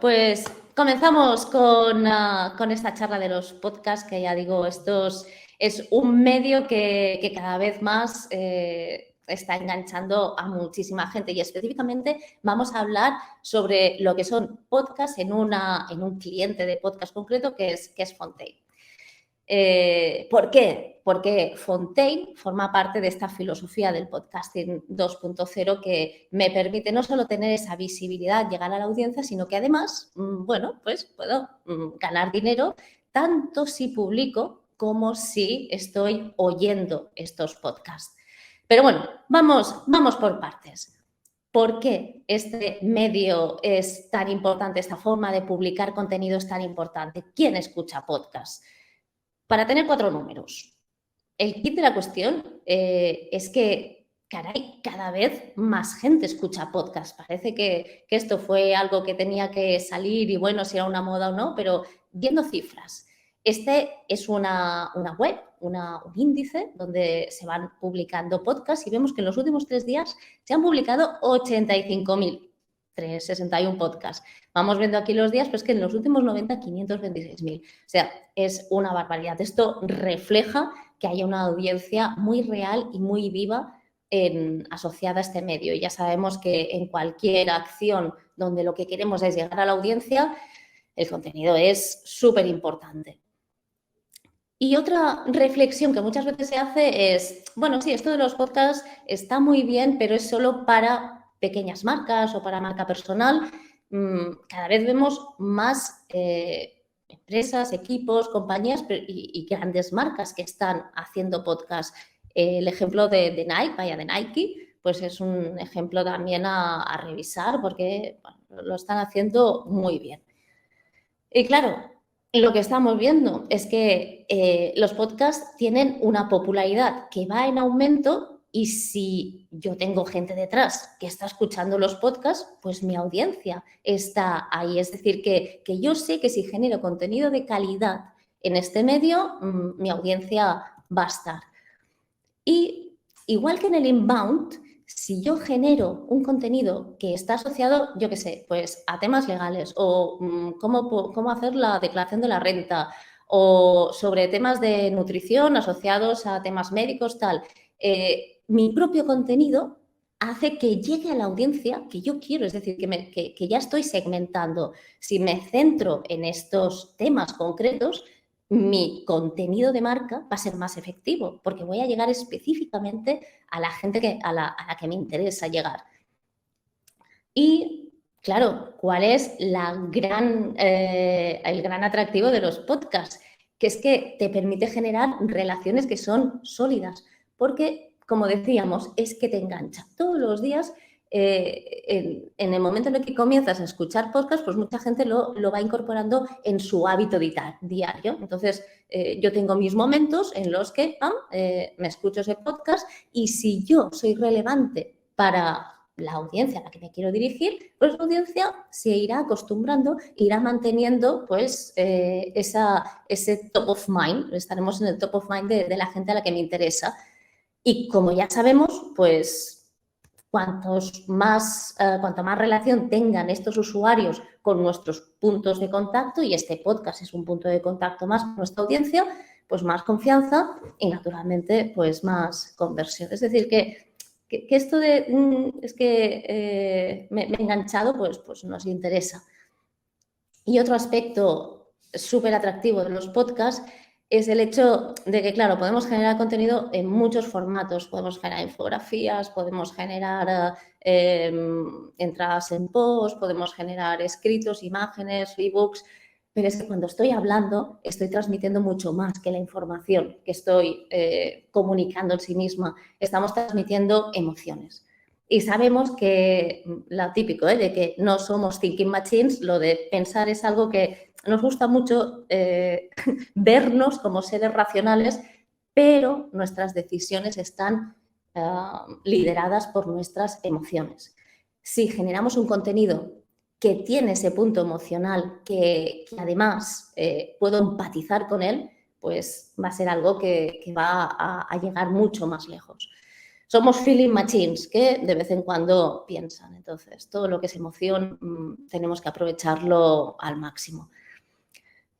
pues comenzamos con esta charla de los podcasts, que ya digo, es un medio que cada vez más está enganchando a muchísima gente, y específicamente vamos a hablar sobre lo que son podcasts en un cliente de podcast concreto que es Fontaine. ¿Por qué? Porque Fontaine forma parte de esta filosofía del podcasting 2.0 que me permite no solo tener esa visibilidad, llegar a la audiencia, sino que además, pues puedo ganar dinero tanto si publico como si estoy oyendo estos podcasts. Pero bueno, vamos por partes. ¿Por qué este medio es tan importante, esta forma de publicar contenido es tan importante? ¿Quién escucha podcasts? Para tener 4 números. El kit de la cuestión es que, caray, cada vez más gente escucha podcast. Parece que esto fue algo que tenía que salir y bueno, si era una moda o no, pero viendo cifras. Este es una web, un índice donde se van publicando podcasts, y vemos que en los últimos 3 días se han publicado 85.361 podcasts. Vamos viendo aquí los días, pues que en los últimos 90, 526.000. O sea, es una barbaridad. Esto refleja que haya una audiencia muy real y muy viva asociada a este medio. Y ya sabemos que en cualquier acción donde lo que queremos es llegar a la audiencia, el contenido es súper importante. Y otra reflexión que muchas veces se hace es, bueno, sí, esto de los podcasts está muy bien, pero es solo para pequeñas marcas o para marca personal. Cada vez vemos más empresas, equipos, compañías y grandes marcas que están haciendo podcasts. El ejemplo de Nike, de Nike, pues es un ejemplo también a revisar porque bueno, lo están haciendo muy bien. Y claro, lo que estamos viendo es que los podcasts tienen una popularidad que va en aumento, y si yo tengo gente detrás que está escuchando los podcasts, pues mi audiencia está ahí. Es decir, que yo sé que si genero contenido de calidad en este medio, mi audiencia va a estar. Y igual que en el inbound, si yo genero un contenido que está asociado, yo qué sé, pues a temas legales o cómo hacer la declaración de la renta o sobre temas de nutrición asociados a temas médicos, tal, mi propio contenido hace que llegue a la audiencia que yo quiero, es decir, que ya estoy segmentando. Si me centro en estos temas concretos, mi contenido de marca va a ser más efectivo porque voy a llegar específicamente a la gente a la que me interesa llegar. Y, claro, ¿cuál es el gran atractivo de los podcasts? Que es que te permite generar relaciones que son sólidas, porque, como decíamos, es que te engancha. Todos los días, en el momento en el que comienzas a escuchar podcast, pues mucha gente lo va incorporando en su hábito diario. Entonces, yo tengo mis momentos en los que me escucho ese podcast, y si yo soy relevante para la audiencia a la que me quiero dirigir, pues la audiencia se irá acostumbrando, irá manteniendo pues ese top of mind, estaremos en el top of mind de la gente a la que me interesa. Y como ya sabemos, pues cuanta más relación tengan estos usuarios con nuestros puntos de contacto, y este podcast es un punto de contacto más con nuestra audiencia, pues más confianza y naturalmente pues más conversión. Es decir, que esto de es que me he enganchado, pues nos interesa. Y otro aspecto súper atractivo de los podcasts es el hecho de que, claro, podemos generar contenido en muchos formatos. Podemos generar infografías, podemos generar entradas en post, podemos generar escritos, imágenes, ebooks. Pero es que cuando estoy hablando, estoy transmitiendo mucho más que la información que estoy comunicando en sí misma. Estamos transmitiendo emociones. Y sabemos que lo típico, de que no somos thinking machines, lo de pensar es algo que nos gusta mucho vernos como seres racionales, pero nuestras decisiones están lideradas por nuestras emociones. Si generamos un contenido que tiene ese punto emocional, que además puedo empatizar con él, pues va a ser algo que va a llegar mucho más lejos. somos feeling machines que de vez en cuando piensan. Entonces, todo lo que es emoción tenemos que aprovecharlo al máximo.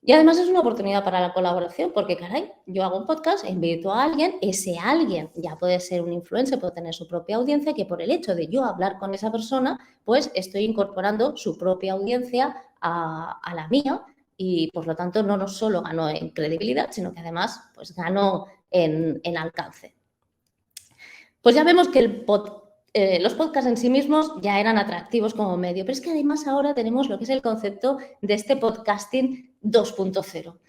Y además es una oportunidad para la colaboración porque, caray, yo hago un podcast, invito a alguien, ese alguien ya puede ser un influencer, puede tener su propia audiencia, que por el hecho de yo hablar con esa persona, pues estoy incorporando su propia audiencia a la mía y, por lo tanto, no solo gano en credibilidad, sino que además pues gano en alcance. Pues ya vemos que los podcasts en sí mismos ya eran atractivos como medio, pero es que además ahora tenemos lo que es el concepto de este podcasting 2.0.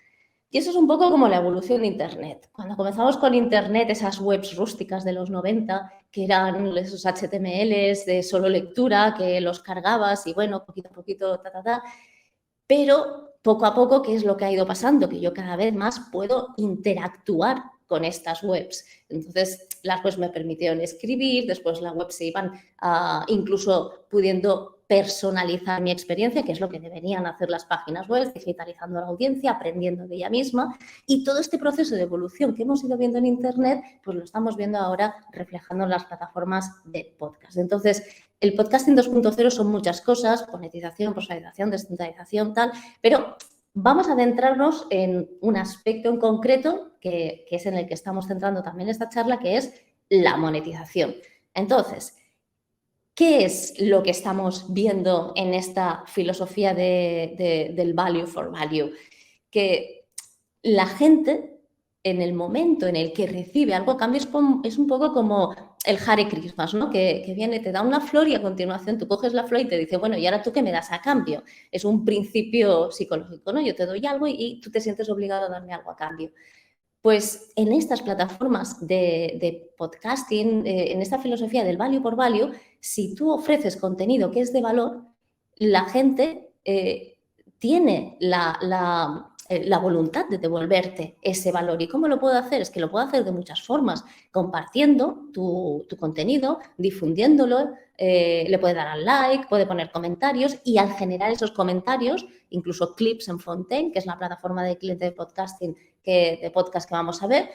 Y eso es un poco como la evolución de Internet. Cuando comenzamos con Internet, esas webs rústicas de los 90, que eran esos HTMLs de solo lectura, que los cargabas y bueno, poquito a poquito, pero poco a poco, ¿qué es lo que ha ido pasando? Que yo cada vez más puedo interactuar con estas webs. Entonces, las webs me permitieron escribir, después las webs se iban incluso pudiendo personalizar mi experiencia, que es lo que deberían hacer las páginas web, digitalizando la audiencia, aprendiendo de ella misma. Y todo este proceso de evolución que hemos ido viendo en Internet, pues lo estamos viendo ahora reflejando en las plataformas de podcast. Entonces, el podcasting 2.0 son muchas cosas, monetización, personalización, descentralización, tal, pero vamos a adentrarnos en un aspecto en concreto que es en el que estamos centrando también esta charla, que es la monetización. Entonces, ¿qué es lo que estamos viendo en esta filosofía del value for value? Que la gente, en el momento en el que recibe algo a cambio, es un poco como el Hare Krishna, ¿no? Que viene, te da una flor y a continuación tú coges la flor y te dice, bueno, ¿y ahora tú qué me das a cambio? Es un principio psicológico, ¿no? Yo te doy algo y tú te sientes obligado a darme algo a cambio. Pues en estas plataformas de podcasting, en esta filosofía del value por value, si tú ofreces contenido que es de valor, la gente tiene la voluntad de devolverte ese valor. ¿Y cómo lo puedo hacer? Es que lo puedo hacer de muchas formas, compartiendo tu contenido, difundiéndolo, le puede dar al like, puede poner comentarios y al generar esos comentarios, incluso clips en Fontaine, que es la plataforma de cliente de podcasting de podcast que vamos a ver,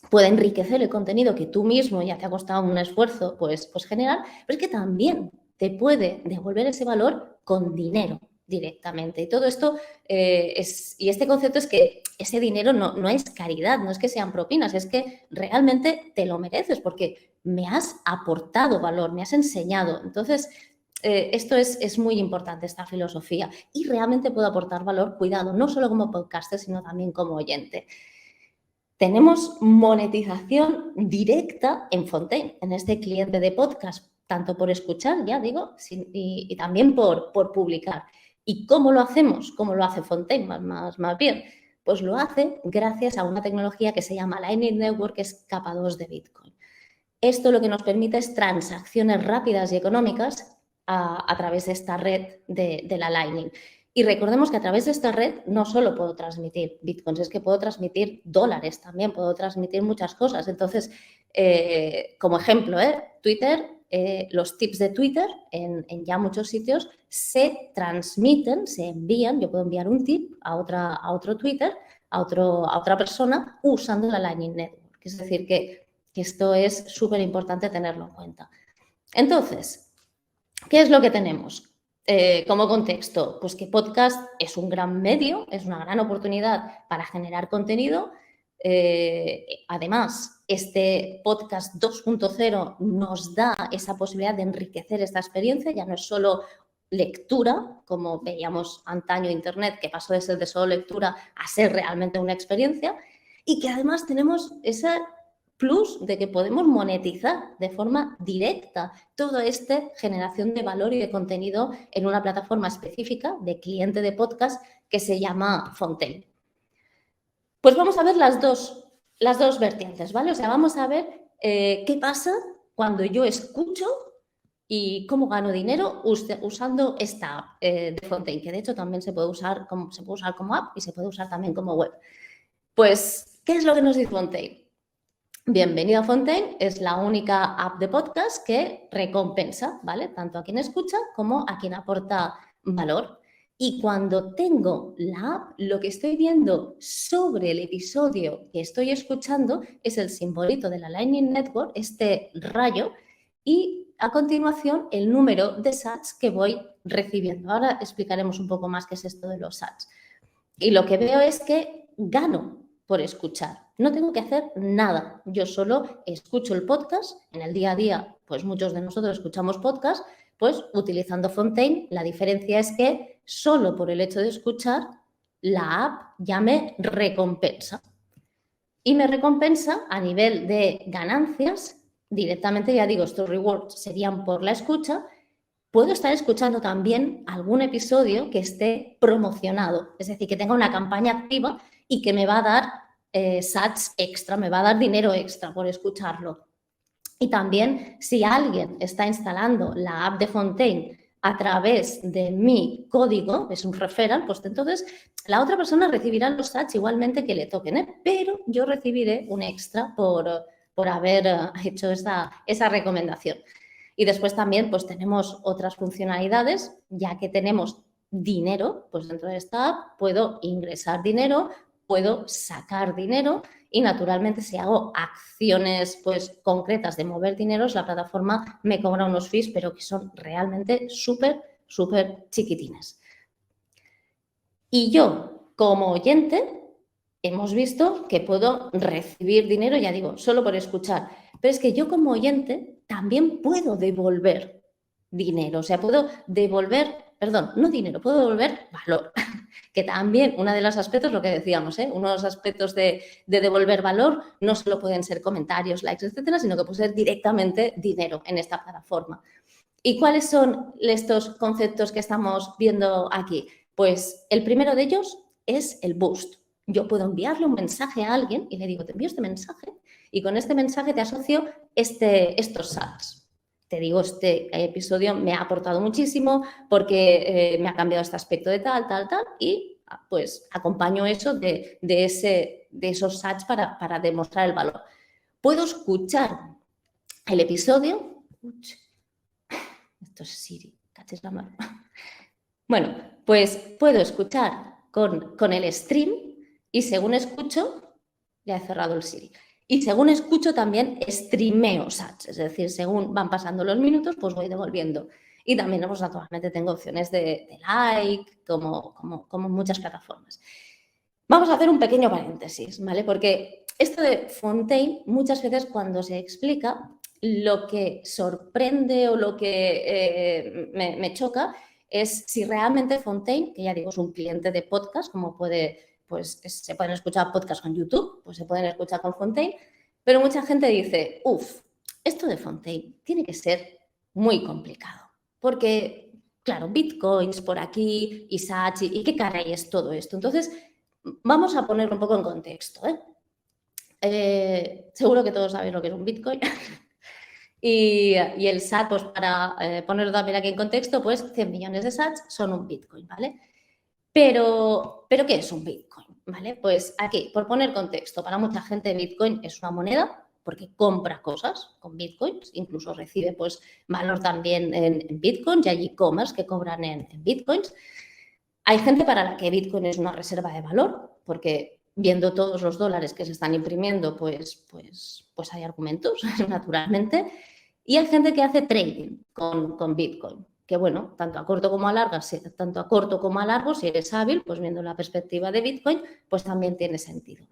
puede enriquecer el contenido que tú mismo ya te ha costado un esfuerzo pues generar, pero es que también te puede devolver ese valor con dinero directamente. Y todo esto y este concepto es que ese dinero no es caridad, no es que sean propinas, es que realmente te lo mereces porque me has aportado valor, me has enseñado. Entonces, esto es muy importante, esta filosofía, y realmente puedo aportar valor, cuidado, no solo como podcaster, sino también como oyente. Tenemos monetización directa en Fontaine, en este cliente de podcast, tanto por escuchar, ya digo, y también por publicar. ¿Y cómo lo hacemos? ¿Cómo lo hace Fontaine más bien? Pues lo hace gracias a una tecnología que se llama Lightning Network, que es capa 2 de Bitcoin. Esto lo que nos permite es transacciones rápidas y económicas a través de esta red de la Lightning. Y recordemos que a través de esta red no solo puedo transmitir bitcoins, es que puedo transmitir dólares también, puedo transmitir muchas cosas. Entonces, como ejemplo, Twitter, los tips de Twitter en ya muchos sitios se transmiten, se envían. Yo puedo enviar un tip a otro Twitter, a otra persona usando la Lightning Network. Es decir, que esto es súper importante tenerlo en cuenta. Entonces, ¿qué es lo que tenemos como contexto? Pues que podcast es un gran medio, es una gran oportunidad para generar contenido. Además, este podcast 2.0 nos da esa posibilidad de enriquecer esta experiencia, ya no es solo lectura, como veíamos antaño Internet, que pasó de ser de solo lectura a ser realmente una experiencia, y que además tenemos esa plus de que podemos monetizar de forma directa toda esta generación de valor y de contenido en una plataforma específica de cliente de podcast que se llama Fontaine. Pues vamos a ver las dos vertientes, ¿vale? O sea, vamos a ver qué pasa cuando yo escucho y cómo gano dinero usando esta app de Fontaine, que de hecho también se puede usar como app y se puede usar también como web. Pues, ¿qué es lo que nos dice Fontaine? Bienvenido a Fontaine, es la única app de podcast que recompensa, ¿vale? Tanto a quien escucha como a quien aporta valor. Y cuando tengo la app, lo que estoy viendo sobre el episodio que estoy escuchando es el simbolito de la Lightning Network, este rayo, y a continuación el número de sats que voy recibiendo. Ahora explicaremos un poco más qué es esto de los sats. Y lo que veo es que gano por escuchar. No tengo que hacer nada. Yo solo escucho el podcast. En el día a día, pues muchos de nosotros escuchamos podcast, pues utilizando Fontaine. La diferencia es que solo por el hecho de escuchar, la app ya me recompensa. Y me recompensa a nivel de ganancias. Directamente, ya digo, estos rewards serían por la escucha. Puedo estar escuchando también algún episodio que esté promocionado, es decir, que tenga una campaña activa y que me va a dar sats extra, me va a dar dinero extra por escucharlo. Y también si alguien está instalando la app de Fontaine a través de mi código, es un referral, pues entonces la otra persona recibirá los sats igualmente que le toquen, ¿eh? Pero yo recibiré un extra por haber hecho esa recomendación. Y después también pues tenemos otras funcionalidades, ya que tenemos dinero, pues dentro de esta app puedo ingresar dinero, puedo sacar dinero y naturalmente si hago acciones pues concretas de mover dineros, la plataforma me cobra unos fees, pero que son realmente súper chiquitines. Y yo, como oyente, hemos visto que puedo recibir dinero, ya digo, solo por escuchar. Pero es que yo como oyente también puedo devolver dinero. O sea, puedo devolver, perdón, no dinero, puedo devolver valor. Que también uno de los aspectos, lo que decíamos, uno de los aspectos de devolver valor no solo pueden ser comentarios, likes, etcétera, sino que puede ser directamente dinero en esta plataforma. ¿Y cuáles son estos conceptos que estamos viendo aquí? Pues el primero de ellos es el boost. Yo puedo enviarle un mensaje a alguien y le digo, te envío este mensaje y con este mensaje te asocio estos sats. Te digo, este episodio me ha aportado muchísimo porque me ha cambiado este aspecto de tal y pues acompaño eso de esos sats para demostrar el valor. Puedo escuchar el episodio. Esto es Siri, caches la mano. Bueno, pues puedo escuchar con el stream y según escucho, ya he cerrado el Siri. Y según escucho también streameo sats, es decir, según van pasando los minutos, pues voy devolviendo. Y también, pues naturalmente tengo opciones de like, como muchas plataformas. Vamos a hacer un pequeño paréntesis, ¿vale? Porque esto de Fontaine, muchas veces cuando se explica, lo que sorprende o lo que me choca es si realmente Fontaine, que ya digo es un cliente de podcast, como pues se pueden escuchar podcasts con YouTube, pues se pueden escuchar con Fontaine, pero mucha gente dice, esto de Fontaine tiene que ser muy complicado, porque, claro, bitcoins por aquí y sats y qué caray es todo esto. Entonces, vamos a ponerlo un poco en contexto, seguro que todos sabéis lo que es un bitcoin. Y el SAT, pues para ponerlo también aquí en contexto, pues 100 millones de SATs son un Bitcoin, ¿vale? Pero ¿qué es un Bitcoin? ¿Vale? Pues aquí, por poner contexto, para mucha gente Bitcoin es una moneda porque compra cosas con Bitcoins, incluso recibe pues valor también en Bitcoins y hay e-commerce que cobran en Bitcoins. Hay gente para la que Bitcoin es una reserva de valor porque viendo todos los dólares que se están imprimiendo, pues hay argumentos, naturalmente. Y hay gente que hace trading con Bitcoin, que bueno, tanto a corto como a largo, si eres hábil, pues viendo la perspectiva de Bitcoin, pues también tiene sentido.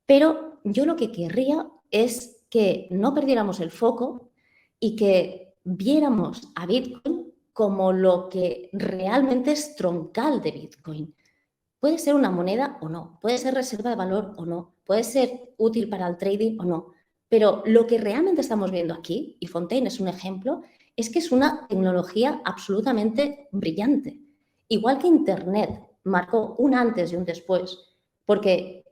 Pero yo lo que querría es que no perdiéramos el foco y que viéramos a Bitcoin como lo que realmente es troncal de Bitcoin. Puede ser una moneda o no, puede ser reserva de valor o no, puede ser útil para el trading o no, pero lo que realmente estamos viendo aquí, y Fontaine es un ejemplo, es que es una tecnología absolutamente brillante. Igual que Internet marcó un antes y un después, porque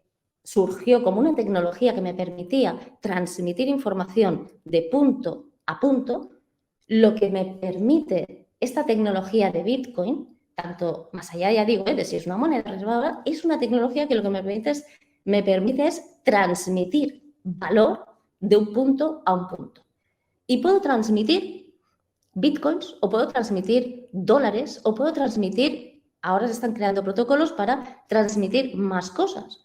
surgió como una tecnología que me permitía transmitir información de punto a punto, lo que me permite esta tecnología de Bitcoin, tanto más allá, ya digo, de si es una moneda reservada, es una tecnología que lo que me permite es transmitir valor de un punto a un punto. Y puedo transmitir bitcoins o puedo transmitir dólares o puedo transmitir Ahora se están creando protocolos para transmitir más cosas.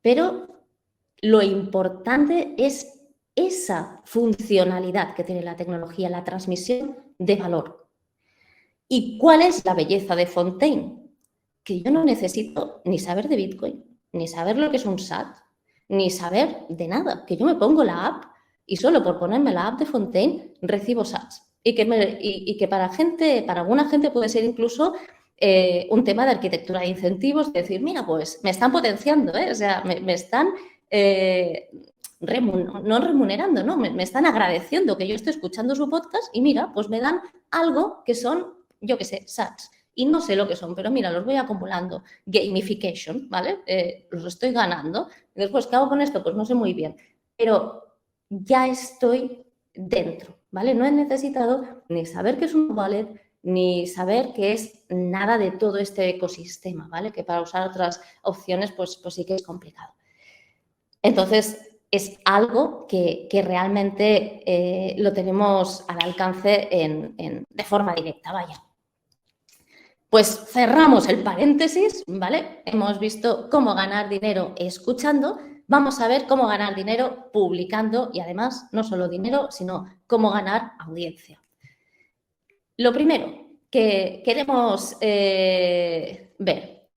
Pero lo importante es esa funcionalidad que tiene la tecnología, la transmisión de valor. ¿Y cuál es la belleza de Fontaine? Que yo no necesito ni saber de Bitcoin, ni saber lo que es un SAT, ni saber de nada. Que yo me pongo la app y solo por ponerme la app de Fontaine recibo SATs. Y que para alguna gente puede ser incluso un tema de arquitectura de incentivos, de decir, mira, pues me están potenciando, o sea, me están no remunerando, ¿no? Me están agradeciendo que yo esté escuchando su podcast y mira, pues me dan algo que son, yo qué sé, SATs. Y no sé lo que son, pero mira, los voy acumulando. Gamification, ¿vale? Los estoy ganando. Y después, ¿qué hago con esto? Pues no sé muy bien. Pero ya estoy dentro, ¿vale? No he necesitado ni saber qué es un wallet, ni saber qué es nada de todo este ecosistema, ¿vale? Que para usar otras opciones, pues sí que es complicado. Entonces, es algo que realmente lo tenemos al alcance de forma directa, vaya. Pues cerramos el paréntesis, ¿vale? Hemos visto cómo ganar dinero escuchando. Vamos a ver cómo ganar dinero publicando y además no solo dinero, sino cómo ganar audiencia. Lo primero que queremos ver,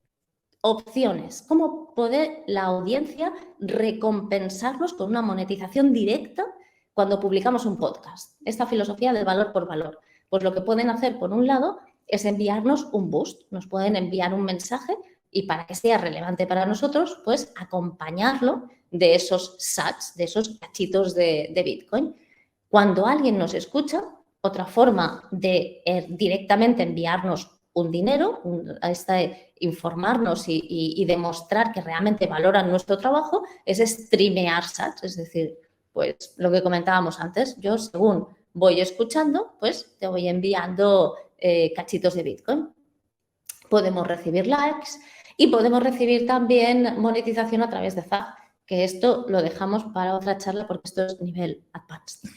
opciones. ¿Cómo poder la audiencia recompensarnos con una monetización directa cuando publicamos un podcast? Esta filosofía del valor por valor. Pues lo que pueden hacer, por un lado, es enviarnos un boost. Nos pueden enviar un mensaje y para que sea relevante para nosotros, pues acompañarlo de esos sats, de esos cachitos de Bitcoin. Cuando alguien nos escucha, otra forma de directamente enviarnos un dinero, informarnos y demostrar que realmente valoran nuestro trabajo, es streamear sats, es decir, pues lo que comentábamos antes, yo según voy escuchando, pues te voy enviando cachitos de Bitcoin. Podemos recibir likes y podemos recibir también monetización a través de Zap, que esto lo dejamos para otra charla porque esto es nivel advanced.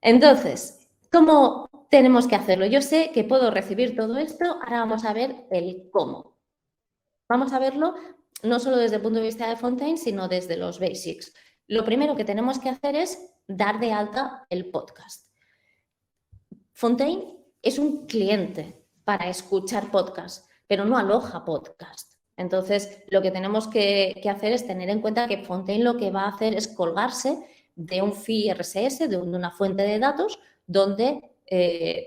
Entonces, ¿cómo tenemos que hacerlo? Yo sé que puedo recibir todo esto, ahora vamos a ver el cómo. Vamos a verlo no solo desde el punto de vista de Fontaine, sino desde los basics. Lo primero que tenemos que hacer es dar de alta el podcast. Fontaine es un cliente para escuchar podcast, pero no aloja podcast. Entonces, lo que tenemos que hacer es tener en cuenta que Fontaine lo que va a hacer es colgarse de un feed RSS, de una fuente de datos, donde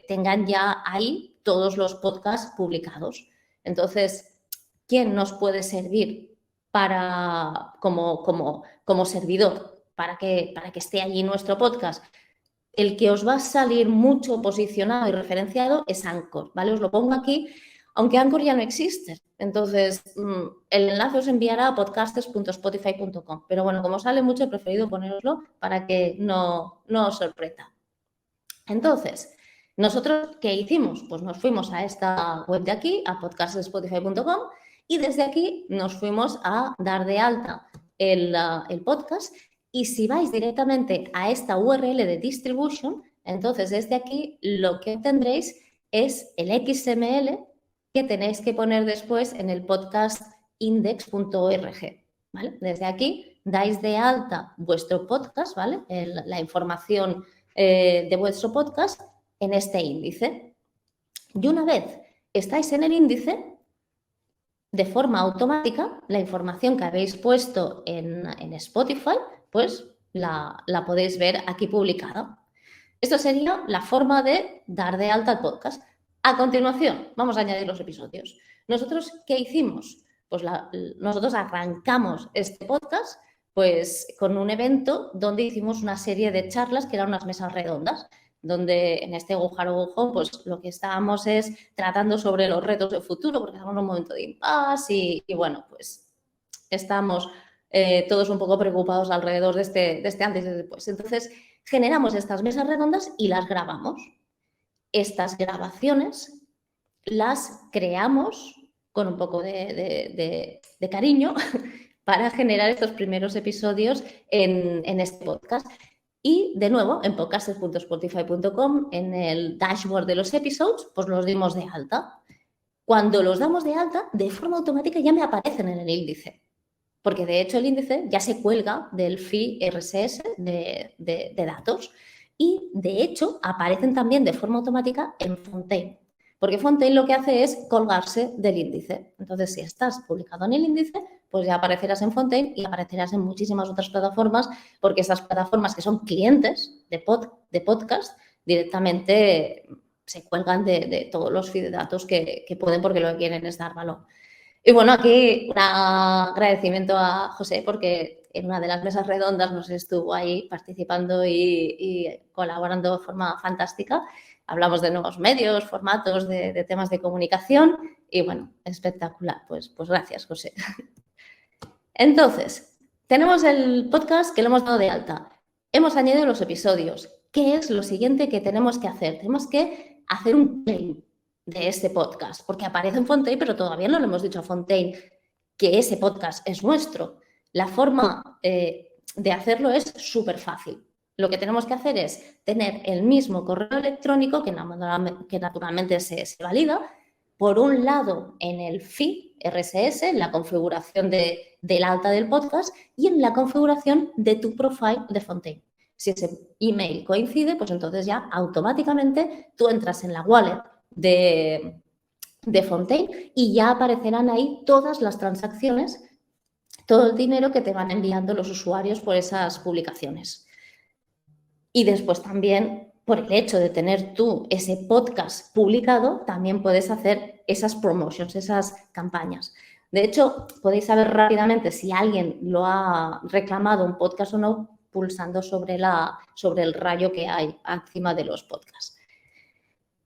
tengan ya ahí todos los podcasts publicados. Entonces, ¿quién nos puede servir como servidor para que esté allí nuestro podcast? El que os va a salir mucho posicionado y referenciado es Anchor, ¿vale? Os lo pongo aquí, aunque Anchor ya no existe. Entonces, el enlace os enviará a podcasters.spotify.com. Pero bueno, como sale mucho, he preferido poneroslo para que no os sorprenda. Entonces, ¿nosotros qué hicimos? Pues nos fuimos a esta web de aquí, a podcasters.spotify.com, y desde aquí nos fuimos a dar de alta el podcast. Y si vais directamente a esta URL de distribution, entonces desde aquí lo que tendréis es el XML que tenéis que poner después en el podcastindex.org, ¿vale? Desde aquí dais de alta vuestro podcast, ¿vale? La información de vuestro podcast en este índice. Y una vez estáis en el índice, de forma automática, la información que habéis puesto en Spotify, pues la podéis ver aquí publicada. Esto sería la forma de dar de alta el podcast. A continuación, vamos a añadir los episodios. ¿Nosotros qué hicimos? Pues nosotros arrancamos este podcast pues con un evento donde hicimos una serie de charlas que eran unas mesas redondas, donde en este Gujarogujo pues lo que estábamos es tratando sobre los retos del futuro, porque estamos en un momento de impasse y bueno, pues estamos todos un poco preocupados alrededor de este antes y después. Entonces, generamos estas mesas redondas y las grabamos. Estas grabaciones las creamos con un poco de cariño para generar estos primeros episodios en este podcast. Y, de nuevo, en podcasters.spotify.com, en el dashboard de los episodios, pues los dimos de alta. Cuando los damos de alta, de forma automática ya me aparecen en el índice, porque de hecho el índice ya se cuelga del feed RSS de datos y de hecho aparecen también de forma automática en Fontaine, porque Fontaine lo que hace es colgarse del índice. Entonces, si estás publicado en el índice, pues ya aparecerás en Fontaine y aparecerás en muchísimas otras plataformas, porque esas plataformas que son clientes de podcast directamente se cuelgan de todos los feed de datos que pueden, porque lo que quieren es dar valor. Y bueno, aquí un agradecimiento a José, porque en una de las mesas redondas nos estuvo ahí participando y colaborando de forma fantástica. Hablamos de nuevos medios, formatos, de temas de comunicación y bueno, espectacular. Pues gracias, José. Entonces, tenemos el podcast que lo hemos dado de alta. Hemos añadido los episodios. ¿Qué es lo siguiente que tenemos que hacer? Tenemos que hacer un claim de este podcast, porque aparece en Fontaine, pero todavía no le hemos dicho a Fontaine que ese podcast es nuestro. La forma de hacerlo es súper fácil. Lo que tenemos que hacer es tener el mismo correo electrónico que naturalmente se valida, por un lado en el feed RSS, en la configuración del alta del podcast y en la configuración de tu profile de Fontaine. Si ese email coincide, pues entonces ya automáticamente tú entras en la wallet de Fontaine y ya aparecerán ahí todas las transacciones, todo el dinero que te van enviando los usuarios por esas publicaciones. Y después también, por el hecho de tener tú ese podcast publicado, también puedes hacer esas promotions, esas campañas. De hecho, podéis saber rápidamente si alguien lo ha reclamado un podcast o no, pulsando sobre el rayo que hay encima de los podcasts.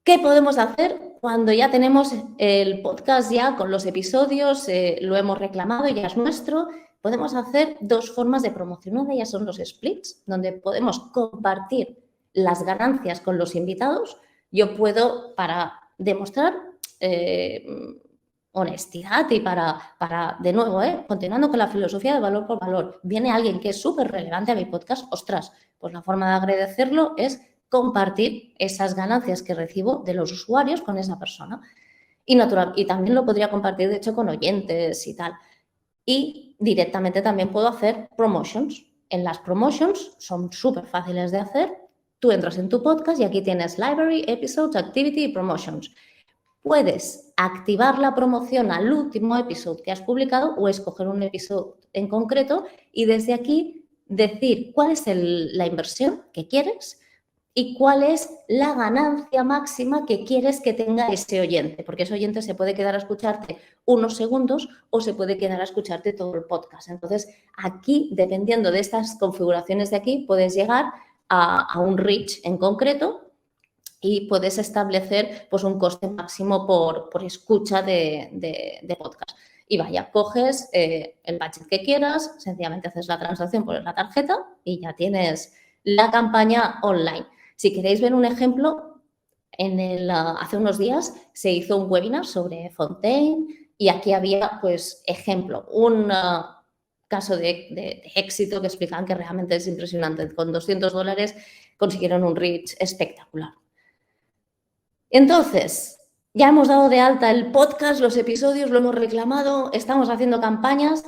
¿Qué podemos hacer cuando ya tenemos el podcast ya con los episodios, lo hemos reclamado, ya es nuestro? Podemos hacer dos formas de promoción. Una de ellas son los splits, donde podemos compartir las ganancias con los invitados. Yo puedo, para demostrar honestidad y para de nuevo, continuando con la filosofía de valor por valor, viene alguien que es súper relevante a mi podcast, ostras, pues la forma de agradecerlo es compartir esas ganancias que recibo de los usuarios con esa persona. Y también lo podría compartir, de hecho, con oyentes y tal. Y directamente también puedo hacer promotions. En las promotions son súper fáciles de hacer. Tú entras en tu podcast y aquí tienes library, episodes, activity y promotions. Puedes activar la promoción al último episodio que has publicado o escoger un episodio en concreto y desde aquí decir cuál es la inversión que quieres y cuál es la ganancia máxima que quieres que tenga ese oyente, porque ese oyente se puede quedar a escucharte unos segundos o se puede quedar a escucharte todo el podcast. Entonces, aquí, dependiendo de estas configuraciones de aquí, puedes llegar a un reach en concreto y puedes establecer pues, un coste máximo por escucha de podcast. Y vaya, coges el budget que quieras, sencillamente haces la transacción por la tarjeta y ya tienes la campaña online. Si queréis ver un ejemplo, hace unos días se hizo un webinar sobre Fontaine y aquí había, pues, ejemplo, un caso de éxito que explicaban que realmente es impresionante. Con $200 consiguieron un reach espectacular. Entonces, ya hemos dado de alta el podcast, los episodios, lo hemos reclamado, estamos haciendo campañas.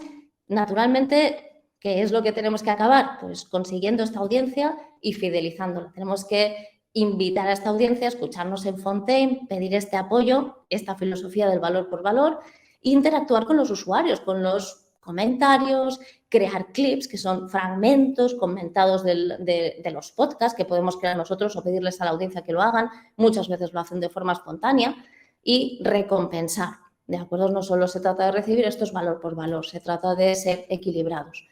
Naturalmente, ¿qué es lo que tenemos que acabar? Pues consiguiendo esta audiencia y fidelizándola. Tenemos que invitar a esta audiencia a escucharnos en Fontaine, pedir este apoyo, esta filosofía del valor por valor e interactuar con los usuarios, con los comentarios, crear clips que son fragmentos comentados de los podcasts que podemos crear nosotros o pedirles a la audiencia que lo hagan. Muchas veces lo hacen de forma espontánea y recompensar. ¿De acuerdo? No solo se trata de recibir, esto es valor por valor, se trata de ser equilibrados.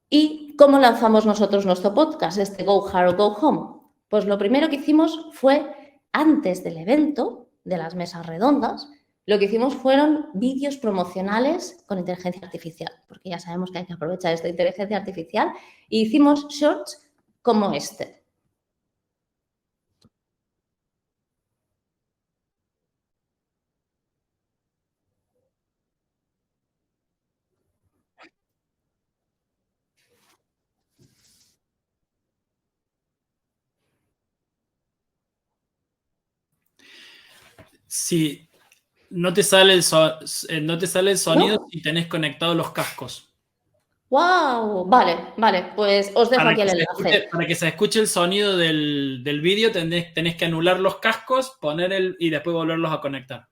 ¿Y cómo lanzamos nosotros nuestro podcast, este Go Hard, Go Home? Pues lo primero que hicimos fue, antes del evento de las mesas redondas, lo que hicimos fueron vídeos promocionales con inteligencia artificial, porque ya sabemos que hay que aprovechar esta inteligencia artificial, y hicimos shorts como este. Sí, No te sale no te sale el sonido ¿no? si tenés conectados los cascos. ¡Wow! Vale, vale, pues os dejo aquí el enlace. Para que se escuche el sonido del vídeo, tenés que anular los cascos, y después volverlos a conectar.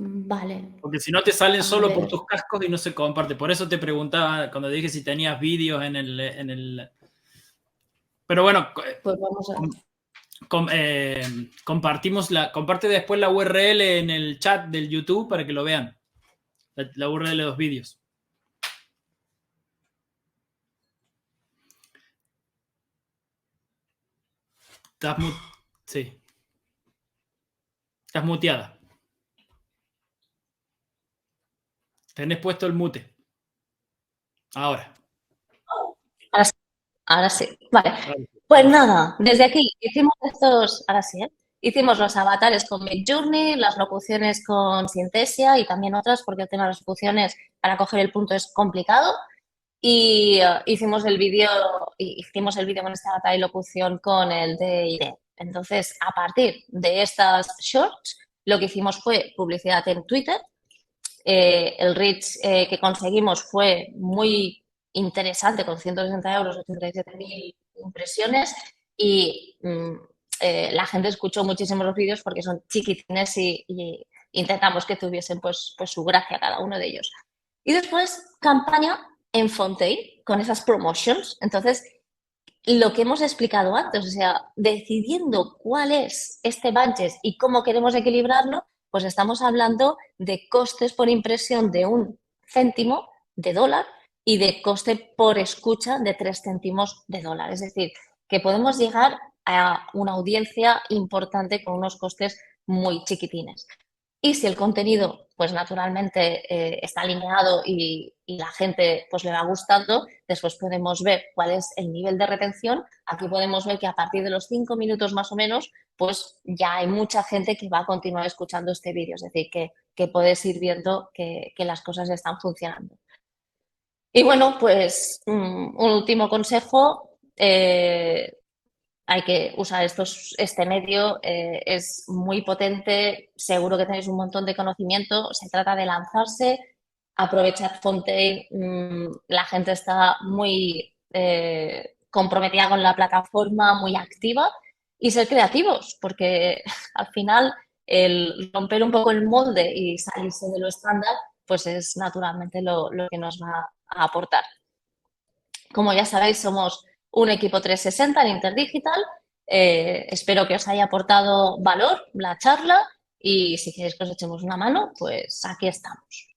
Vale, Porque si no te salen a solo por ver, tus cascos y no se comparte. Por eso te preguntaba cuando dije si tenías vídeos Pero bueno, pues vamos a... comparte después la URL en el chat del YouTube para que lo vean. La URL de los vídeos. Estás sí. Estás muteada. Tenés puesto el mute. Ahora. Ahora sí, ahora sí. Vale, Ahora sí. pues Ahora sí. nada, desde aquí hicimos estos, ahora sí, ¿eh? Hicimos los avatares con Midjourney, las locuciones con Synthesia y también otras, porque el tema de las locuciones para coger el punto es complicado. Y hicimos el vídeo con este avatar y locución con el de ID. Entonces, a partir de estas shorts, lo que hicimos fue publicidad en Twitter. El reach que conseguimos fue muy interesante, con 160 euros, 87.000 impresiones y la gente escuchó muchísimos los vídeos porque son chiquitines y intentamos que tuviesen pues su gracia cada uno de ellos. Y después campaña en Fontaine con esas promotions. Entonces, lo que hemos explicado antes, o sea, decidiendo cuál es este budget y cómo queremos equilibrarlo, pues estamos hablando de costes por impresión de 1 céntimo de dólar y de coste por escucha de 3 céntimos de dólar. Es decir, que podemos llegar a una audiencia importante con unos costes muy chiquitines. Y si el contenido, pues naturalmente está alineado y la gente pues le va gustando, después podemos ver cuál es el nivel de retención. Aquí podemos ver que a partir de los 5 minutos más o menos, pues ya hay mucha gente que va a continuar escuchando este vídeo. Es decir, que puedes ir viendo que las cosas están funcionando. Y bueno, pues un último consejo. Hay que usar este medio, es muy potente, seguro que tenéis un montón de conocimiento, se trata de lanzarse, aprovechar Fontaine, la gente está muy comprometida con la plataforma, muy activa y ser creativos, porque al final el romper un poco el molde y salirse de lo estándar, pues es naturalmente lo que nos va a aportar. Como ya sabéis, somos un equipo 360 en Interdigital. Espero que os haya aportado valor la charla y si queréis que os echemos una mano, pues aquí estamos.